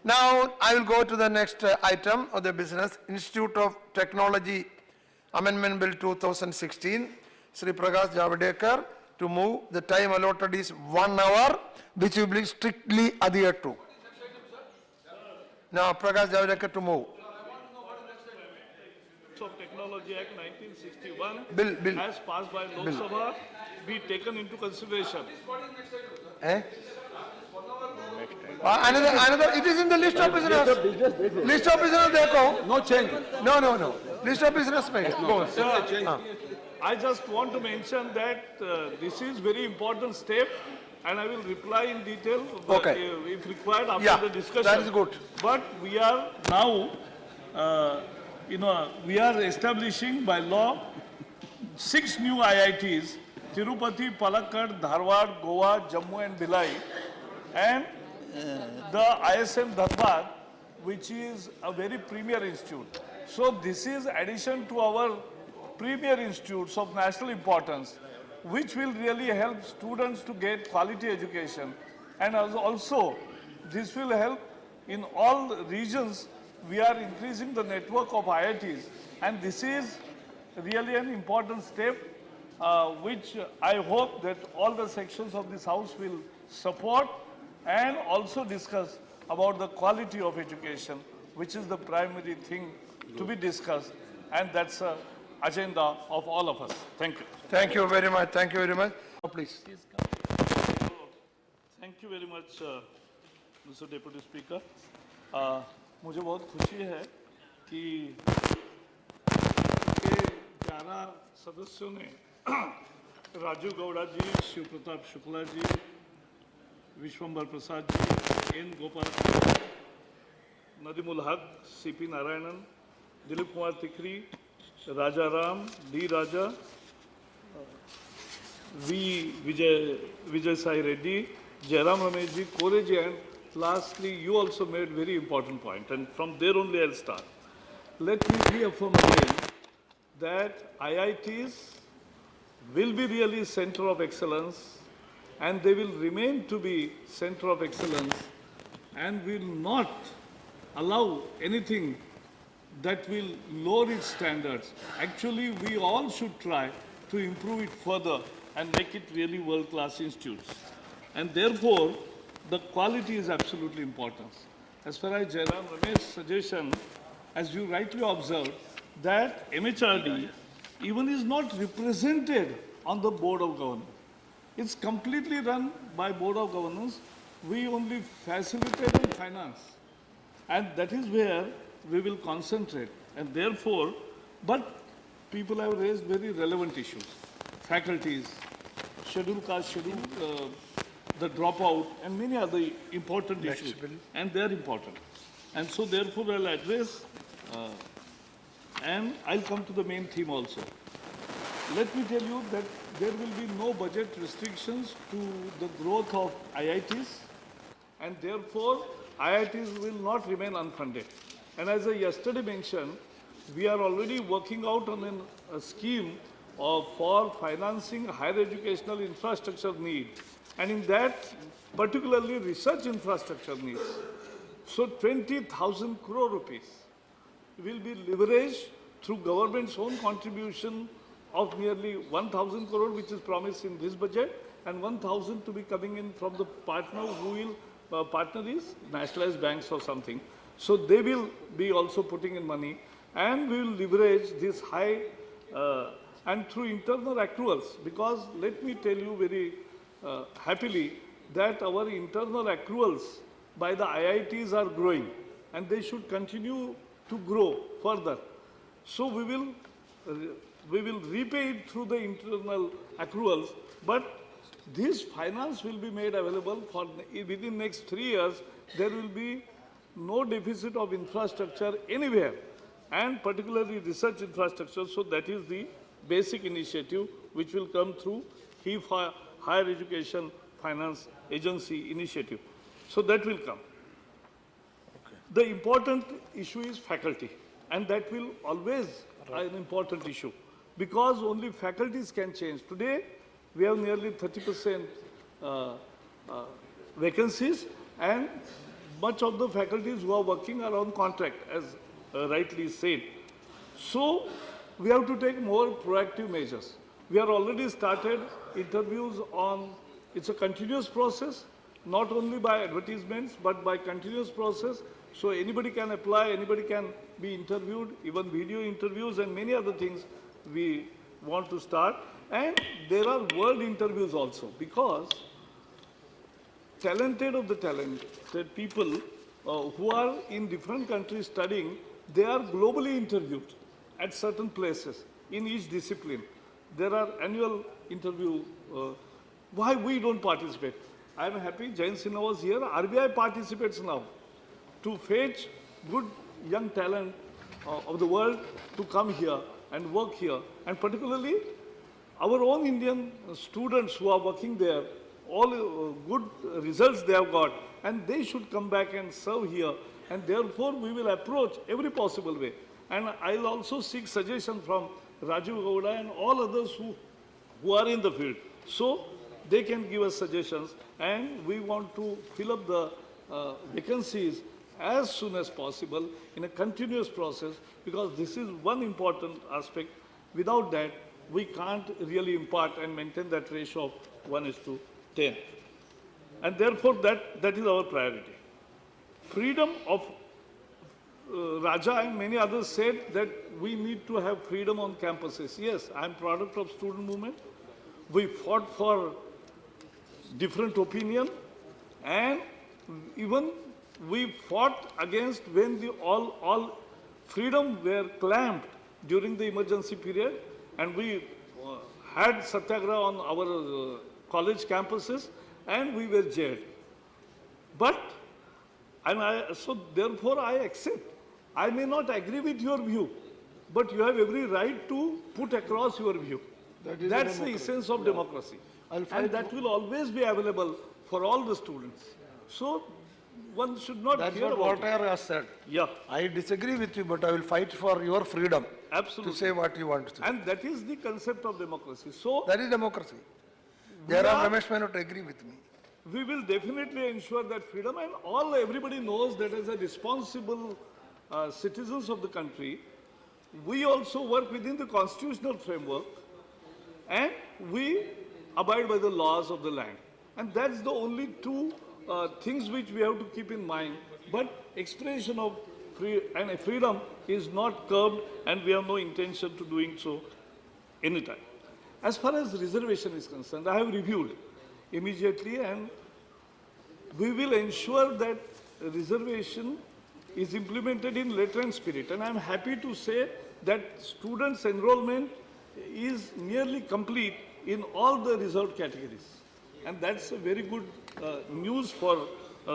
Now, I will go to the next item of the business, Institute of Technology Amendment Bill 2016. Sri Prakash Javadekar to move. The time allotted is 1 hour, which will be strictly adhered to. Now, Prakash Javadekar to move. Of Technology Act 1961 Bill. as passed by Lok Sabha be taken into consideration. Another, it is in the list of business. List of business, dekho. No change. No. List of business, go. I just want to mention that this is very important step, and I will reply in detail if required after the discussion. That is good. But we are now, we are establishing by law 6 new IITs: Tirupati, Palakkad, Dharwad, Goa, Jammu and Bhilai, and the ISM Dharwad, which is a very premier institute. So this is addition to our premier institutes of national importance, which will really help students to get quality education. And also, this will help in all regions. We are increasing the network of IITs, and this is really an important step, which I hope that all the sections of this House will support and also discuss about the quality of education, which is the primary thing to be discussed, and that's an agenda of all of us. Thank you. Thank you very much. Thank you very much. Oh, please. Thank you very much, Mr. Deputy Speaker. मुझे बहुत खुशी है कि 11 सदस्यों ने राजू गौड़ा जी, Shiv Pratap Shukla ji, Vishwambhar Prasad ji, N Gopal, Nadimul हक, CP Narayanan, Dilip Kumar तिखरी, राजा Ram, D राजा, विजय साई रेड्डी, जयराम रमेश जी, कोरे जी, and lastly, you also made very important point, and from there only I'll start. Let me reaffirm again that IITs will be really center of excellence, and they will remain to be center of excellence, and will not allow anything that will lower its standards. Actually, we all should try to improve it further and make it really world-class institutes. And therefore, the quality is absolutely important. As far as Jairam Ramesh's suggestion, as you rightly observed, that MHRD even is not represented on the Board of Governors. It's completely run by Board of Governors. We only facilitate and finance. And that is where we will concentrate. And therefore, but people have raised very relevant issues. Faculties, schedule caste, the dropout, and many other important issues. And they are important. And so therefore I'll address, and I'll come to the main theme also. Let me tell you that there will be no budget restrictions to the growth of IITs, and therefore IITs will not remain unfunded. And as I yesterday mentioned, we are already working out on a scheme for financing higher educational infrastructure needs, and in that particularly research infrastructure needs. So 20,000 crore rupees will be leveraged through government's own contribution of nearly 1,000 crore, which is promised in this budget, and 1,000 to be coming in from the partner who will partner is nationalized banks or something. So they will be also putting in money, and we will leverage this high and through internal accruals, because let me tell you very happily that our internal accruals by the IITs are growing, and they should continue to grow further. So we will repay it through the internal accruals, but this finance will be made available for within next 3 years. There will be no deficit of infrastructure anywhere, and particularly research infrastructure. So that is the basic initiative which will come through Higher Education Finance Agency initiative. So that will come. Okay. The important issue is faculty, and that will always be an important issue, because only faculties can change. Today, we have nearly 30% vacancies, and much of the faculties who are working are on contract, as rightly said. So we have to take more proactive measures. We are already started interviews on, it's a continuous process, not only by advertisements, but by continuous process. So anybody can apply, anybody can be interviewed, even video interviews and many other things we want to start. And there are world interviews also, because talented of the talented people who are in different countries studying, they are globally interviewed at certain places in each discipline. There are annual interview. Why we don't participate? I am happy Jain Sinha was here. RBI participates now to fetch good young talent of the world to come here and work here. And particularly our own Indian students who are working there, all good results they have got, and they should come back and serve here. And therefore, we will approach every possible way. And I'll also seek suggestion from Rajiv Gowda and all others who are in the field. So they can give us suggestions, and we want to fill up the vacancies as soon as possible in a continuous process, because this is one important aspect. Without that, we can't really impart and maintain that ratio of 1:10. And therefore, that is our priority. Freedom of Raja and many others said that we need to have freedom on campuses. Yes, I am product of student movement. We fought for different opinion, and even we fought against when the all freedom were clamped during the emergency period, and we had satyagraha on our college campuses, and we were jailed. But, so therefore I accept. I may not agree with your view, but you have every right to put across your view. That's the essence of democracy. And that will always be available for all the students. So one should not That's fear what about it. Voltaire has said. Yeah, I disagree with you, but I will fight for your freedom absolutely. to say what you want to say. And that is the concept of democracy. So That is democracy. we Jairam are- Ramesh may not agree with me. we will definitely ensure that freedom, and everybody knows that as a responsible citizens of the country, we also work within the constitutional framework, and we abide by the laws of the land. And that's the only two things which we have to keep in mind. But expression of freedom is not curbed, and we have no intention to doing so anytime. As far as reservation is concerned, I have reviewed immediately, and we will ensure that reservation is implemented in letter and spirit. And I am happy to say that students' enrollment is nearly complete in all the reserved categories. And that's a very good news for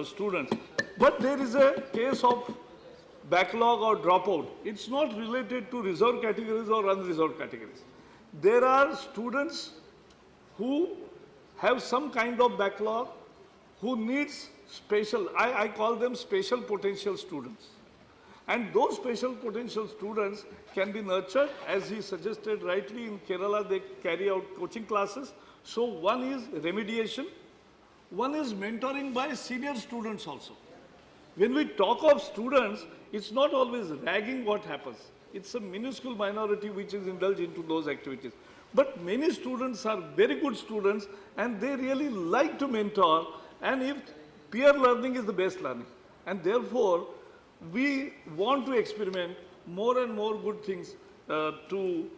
students. But there is a case of backlog or dropout. It's not related to reserved categories or unreserved categories. There are students who have some kind of backlog, who needs special, I call them special potential students. And those special potential students can be nurtured, as he suggested rightly. In Kerala, they carry out coaching classes. So one is remediation, one is mentoring by senior students also. When we talk of students, it's not always ragging what happens. It's a minuscule minority which is indulged into those activities. But many students are very good students, and they really like to mentor, and if peer learning is the best learning. And therefore, we want to experiment more and more good things to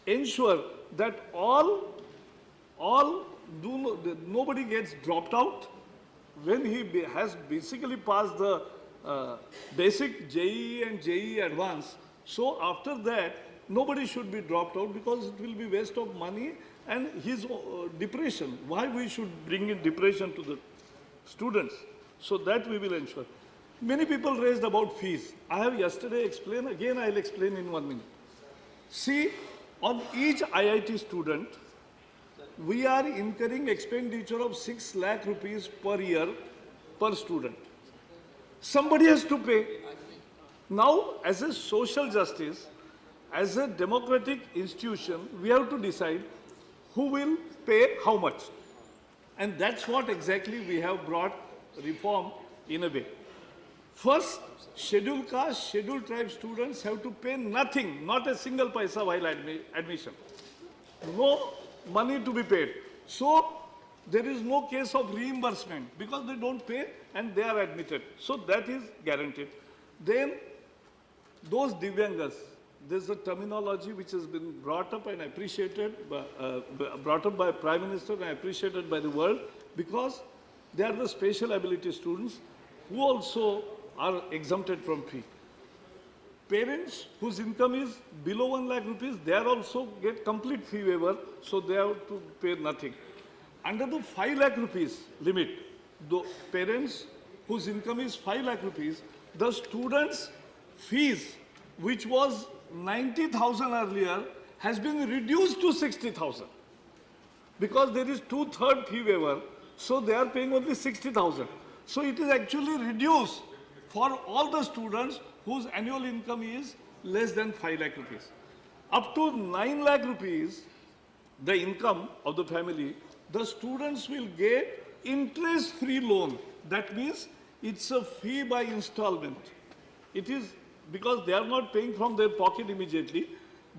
ensure that nobody gets dropped out. When he has basically passed the basic JEE and JEE advanced, so after that, nobody should be dropped out, because it will be waste of money and his depression. Why we should bring in depression to the students? So that we will ensure. Many people raised about fees. I have yesterday explained, again I'll explain in 1 minute. See, on each IIT student, we are incurring expenditure of 6 lakh rupees per year per student. Somebody has to pay. Now, as a social justice, as a democratic institution, we have to decide who will pay how much. And that's what exactly we have brought reform in a way. First, scheduled caste, scheduled tribe students have to pay nothing, not a single paisa while admission. No money to be paid. So there is no case of reimbursement because they don't pay and they are admitted. So that is guaranteed. Then those Divyangas, there's a terminology which has been brought up and appreciated, brought up by Prime Minister and appreciated by the world because they are the special ability students who also are exempted from fee. Parents whose income is below 1 lakh rupees, they are also get complete fee waiver, so they have to pay nothing. Under the 5 lakh rupees limit, the parents whose income is 5 lakh rupees, the students' fees, which was 90,000 earlier, has been reduced to 60,000. Because there is 2/3 fee waiver, so they are paying only 60,000. So it is actually reduced for all the students whose annual income is less than 5 lakh rupees. Up to 9 lakh rupees, the income of the family, the students will get interest-free loan. That means it's a fee by installment. It is because they are not paying from their pocket immediately,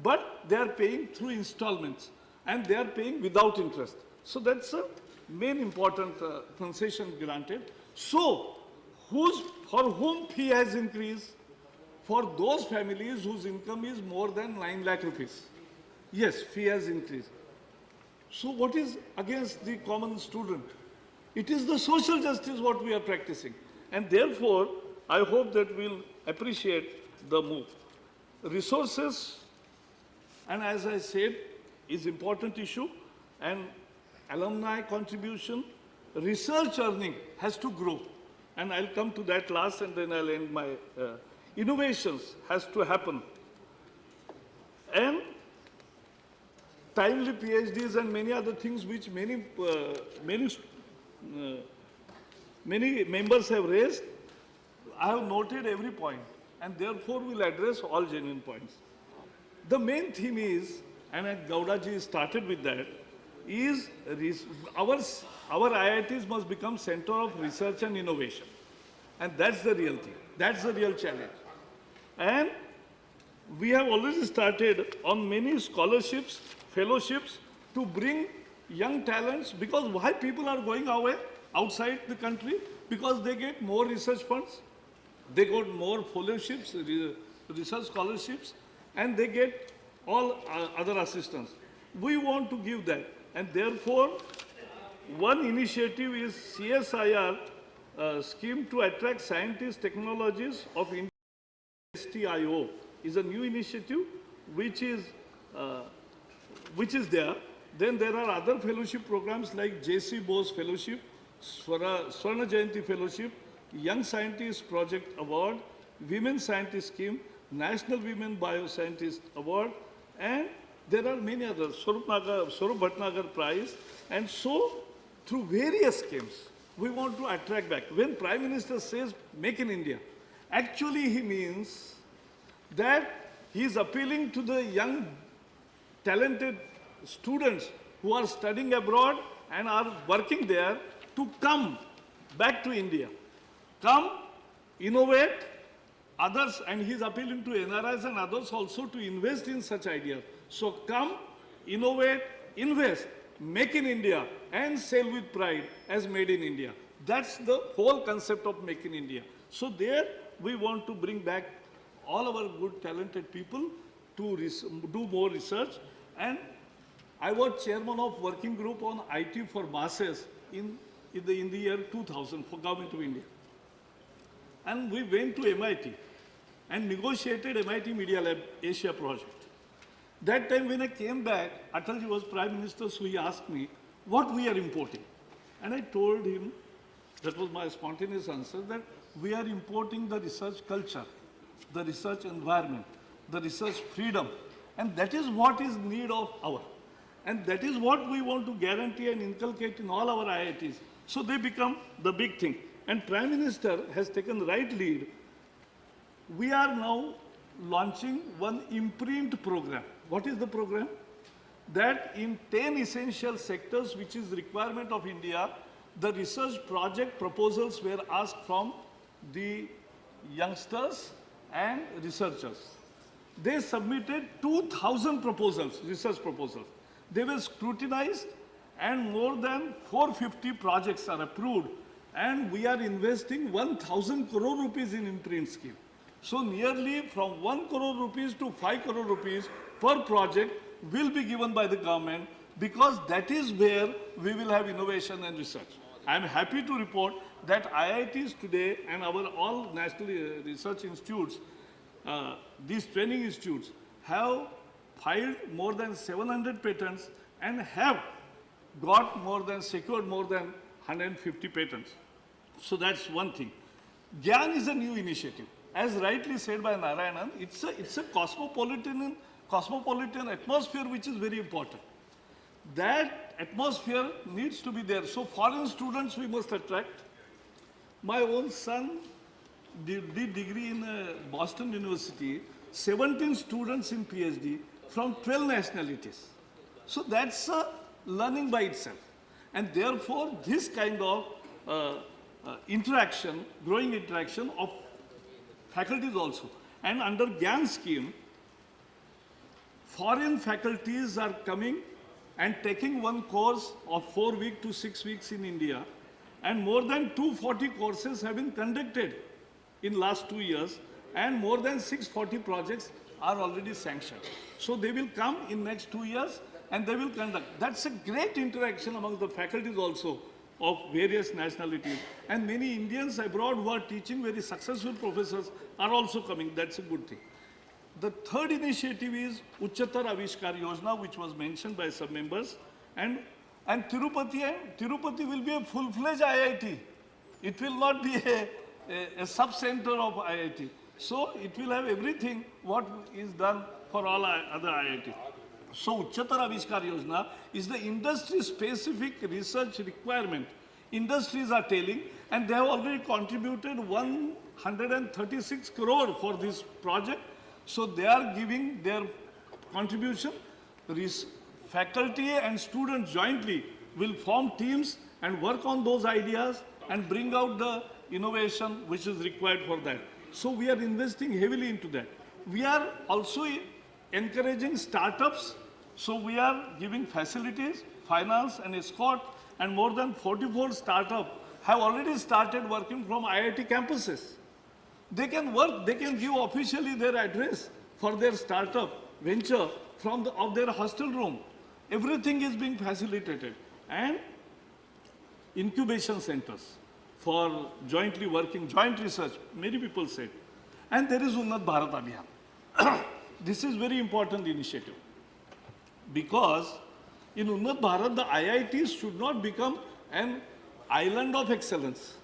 but they are paying through installments and they are paying without interest. So that's a main important concession granted. So for whom fee has increased? For those families whose income is more than 9 lakh rupees. Yes, fee has increased. So what is against the common student? It is the social justice what we are practicing. And therefore, I hope that we'll appreciate the move. Resources, and as I said, is important issue, and alumni contribution, research earning has to grow. And I'll come to that last and then I'll end my innovations has to happen. And timely PhDs and many other things which many members have raised, I have noted every point and therefore will address all genuine points. The main theme is, and Gowdaji started with that, is our IITs must become center of research and innovation. And that's the real thing. That's the real challenge. And we have already started on many scholarships, fellowships to bring young talents, because why people are going away outside the country? Because they get more research funds, they got more fellowships, research scholarships, and they get all other assistance. We want to give that. And therefore, one initiative is CSIR scheme to attract scientists, technologies of India. STIO is a new initiative which is there. Then there are other fellowship programs like J.C. Bose Fellowship, Swarna Jayanti Fellowship, Young Scientist Project Award, Women Scientist Scheme, National Women Bioscientist Award, and there are many others, Swarup Bhatnagar Prize. And so, through various schemes, we want to attract back. When Prime Minister says, make in India, actually he means that he is appealing to the young, talented students who are studying abroad and are working there to come back to India. Come, innovate, others, and he is appealing to NRIs and others also to invest in such ideas. So come, innovate, invest, make in India, and sell with pride as made in India. That's the whole concept of make in India. So there we want to bring back all our good talented people to do more research. And I was chairman of working group on IT for masses in the year 2000 for Government of India. And we went to MIT and negotiated MIT Media Lab Asia project. That time when I came back, Atalji was Prime Minister, so he asked me what we are importing. And I told him, that was my spontaneous answer, that we are importing the research culture, the research environment, the research freedom. And that is what is need of our. And that is what we want to guarantee and inculcate in all our IITs. So they become the big thing. And Prime Minister has taken the right lead. We are now launching one imprint program. What is the program? That in 10 essential sectors, which is requirement of India, the research project proposals were asked from the youngsters and researchers. They submitted 2,000 proposals, research proposals. They were scrutinized and more than 450 projects are approved, and we are investing 1,000 crore rupees in imprint scheme. So nearly from 1 crore rupees to 5 crore rupees per project will be given by the government, because that is where we will have innovation and research. I am happy to report that IITs today and our all national research institutes, these training institutes, have filed more than 700 patents and have got more than, secured more than 150 patents. So that's one thing. GYAN is a new initiative. As rightly said by Narayanan, it's a cosmopolitan atmosphere which is very important. That atmosphere needs to be there. So foreign students we must attract. My own son did degree in Boston University, 17 students in PhD from 12 nationalities. So that's learning by itself. And therefore, this kind of interaction, growing interaction of faculties also. And under GYAN scheme, foreign faculties are coming and taking one course of 4 weeks to 6 weeks in India, and more than 240 courses have been conducted in last 2 years, and more than 640 projects are already sanctioned. So they will come in next 2 years and they will conduct. That's a great interaction among the faculties also of various nationalities. And many Indians abroad who are teaching, very successful professors, are also coming. That's a good thing. The third initiative is Uchchatar Avishkar Yojana, which was mentioned by some members. And Tirupati will be a full-fledged IIT. It will not be a sub-center of IIT. So it will have everything what is done for all other IIT. So Uchchatar Avishkar Yojana is the industry-specific research requirement. Industries are telling, and they have already contributed 136 crore for this project. So they are giving their contribution. Faculty and students jointly will form teams and work on those ideas and bring out the innovation which is required for that. So we are investing heavily into that. We are also encouraging startups. So we are giving facilities, finance and escort, and more than 44 startups have already started working from IIT campuses. They can work, they can give officially their address for their startup venture from of their hostel room. Everything is being facilitated. And incubation centers for jointly working, joint research, many people said. And there is Unnat Bharat Abhiyan. This is very important initiative, because in Unnat Bharat, the IITs should not become an island of excellence.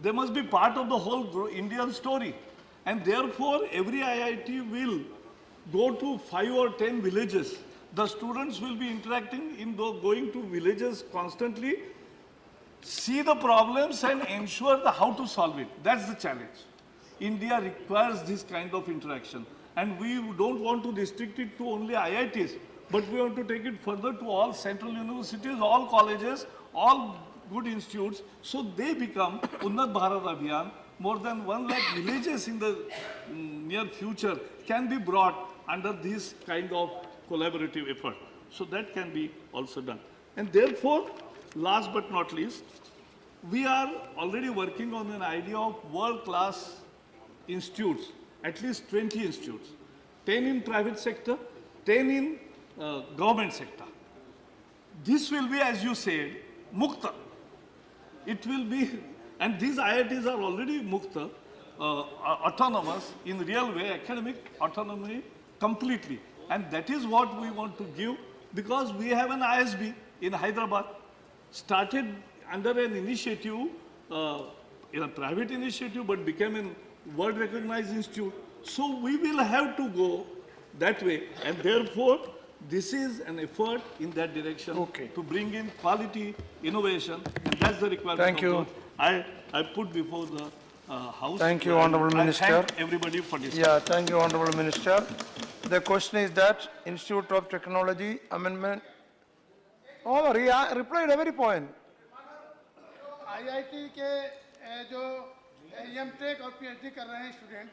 They must be part of the whole Indian story. And therefore, every IIT will go to 5 or 10 villages. The students will be interacting in going to villages constantly, see the problems and ensure how to solve it. That's the challenge. India requires this kind of interaction. And we don't want to restrict it to only IITs, but we want to take it further to all central universities, all colleges, all good institutes, so they become Unnat Bharat Abhiyan. More than 1 lakh villages in the near future can be brought under this kind of collaborative effort. So that can be also done. And therefore, last but not least, we are already working on an idea of world-class institutes, at least 20 institutes, 10 in private sector, 10 in government sector. This will be, as you said, Mukta. It will be, and these IITs are already Mukta, autonomous in real way, academic autonomy completely. And that is what we want to give, because we have an ISB in Hyderabad, started under an initiative, in a private initiative, but became a world recognized institute. So we will have to go that way, and therefore this is an effort in that direction to bring in quality, innovation, and that's the requirement. Thank you. I put before the House. Thank you, Honorable Minister. Thank everybody for this. Yeah, thank you, Honorable Minister. The question is that Institute of Technology Amendment. Oh, he replied every point. IIT के जो MTech और PhD कर रहे हैं student,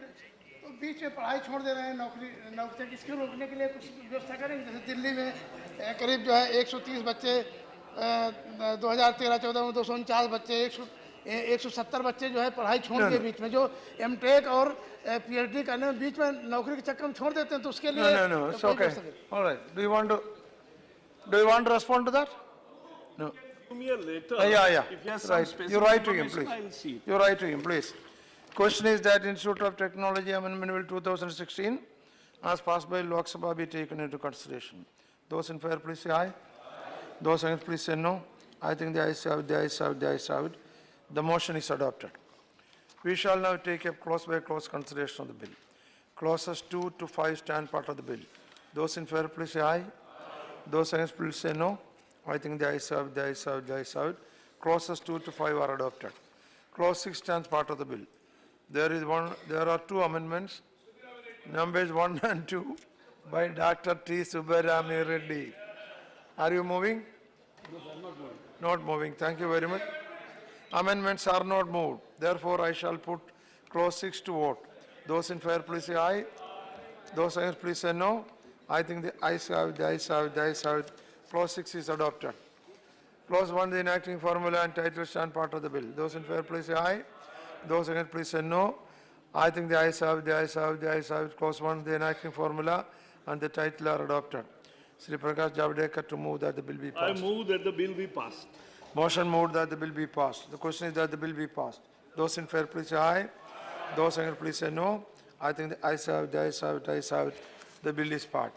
तो बीच में पढ़ाई छोड़ दे रहे हैं, नौकरी इसको रोकने के लिए कुछ व्यवस्था करेंगे। जैसे दिल्ली में करीब जो है 130 बच्चे 2013-14 में 249 बच्चे 170 बच्चे जो है पढ़ाई छोड़ के बीच में जो एमटेक और पीएचडी करने में बीच में नौकरी के चक्कर में छोड़ देते हैं, तो उसके लिए No, it's okay. All right. Do you want to respond to that? No. Give me a letter. Yeah. If you have some Right. specific You write to him, information, please. I'll see it. You write to him, please. Question is that Institute of Technology Amendment Bill 2016 as passed by Lok Sabha be taken into consideration. Those in favor, please say aye. Those against, please say no. I think the ayes have it, the ayes have it, the ayes have it. The motion is adopted. We shall now take up clause by clause consideration of the bill. Clauses 2 to 5 stand part of the bill. Those in favor, please say aye. Those against, please say no. I think the ayes have it, the ayes have it, the ayes have it. Clauses 2 to 5 are adopted. Clause 6 stands part of the bill. There are two amendments, numbers 1 and 2, by Dr. T. Subbarami Reddy. Are you moving? Not moving. Thank you very much. Amendments are not moved. Therefore, I shall put clause 6 to vote. Those in favor, please say aye. Those against, please say no. I think the ayes have it, the ayes have it, the ayes have it. Clause 6 is adopted. Clause 1, the enacting formula and title stand part of the bill. Those in favor, please say aye. Those against, please say no. I think the ayes have it, the ayes have it, the ayes have it. Clause 1, the enacting formula and the title are adopted. Shri Prakash Javadekar to move that the bill be I passed. move that the bill be passed. Motion moved that the bill be passed. The question is that the bill be passed. Those in favor, please say aye. Those against, please say no. I think the ayes have it, the ayes have it, the ayes have it. The bill is passed.